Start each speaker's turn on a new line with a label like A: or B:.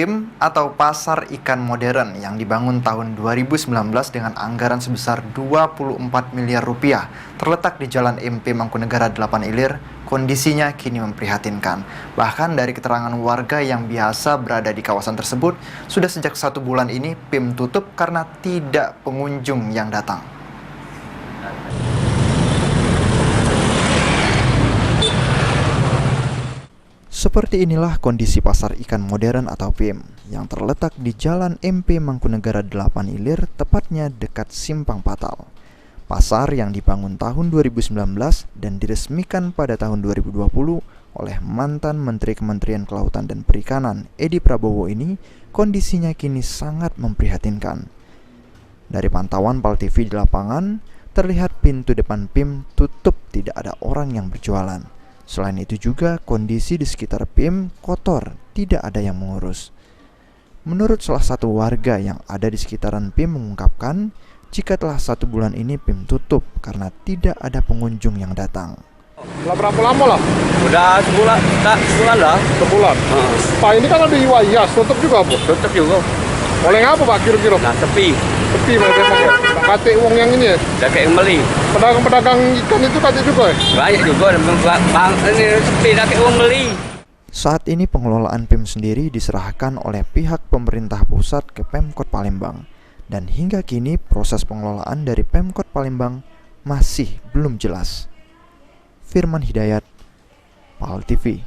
A: PIM atau Pasar Ikan Modern yang dibangun tahun 2019 dengan anggaran sebesar 24 miliar rupiah terletak di Jalan MP Mangkunegaran 8 Ilir, kondisinya kini memprihatinkan. Bahkan dari keterangan warga yang biasa berada di kawasan tersebut, sudah sejak 1 bulan ini PIM tutup karena tidak pengunjung yang datang. Seperti inilah kondisi Pasar Ikan Modern atau PIM yang terletak di Jalan MP Mangkunegaran 8 Ilir, tepatnya dekat Simpang Patal. Pasar yang dibangun tahun 2019 dan diresmikan pada tahun 2020 oleh mantan Menteri Kementerian Kelautan dan Perikanan Edi Prabowo ini kondisinya kini sangat memprihatinkan. Dari pantauan PAL TV di lapangan, terlihat pintu depan PIM tutup, tidak ada orang yang berjualan. Selain itu juga kondisi di sekitar PIM kotor, tidak ada yang mengurus. Menurut salah satu warga yang ada di sekitaran PIM mengungkapkan, jika telah 1 bulan ini PIM tutup karena tidak ada pengunjung yang datang.
B: Berapa lama lah?
C: Udah sebulan lah.
B: Sebulan? Pak, ini kan ada Iwayas, tutup juga Bu?
C: Tutup juga.
B: Oleh apa Pak kira-kira?
C: Nah, sepi.
B: Sepi memang ya? Kate uang yang ini ya?
C: Udah kayak yang beli.
B: Pedagang-pedagang ikan itu kate juga ya?
C: Banyak juga, ini sepi, udah kayak uang beli.
A: Saat ini pengelolaan PIM sendiri diserahkan oleh pihak pemerintah pusat ke Pemkot Palembang. Dan hingga kini proses pengelolaan dari Pemkot Palembang masih belum jelas. Firman Hidayat, PAL TV.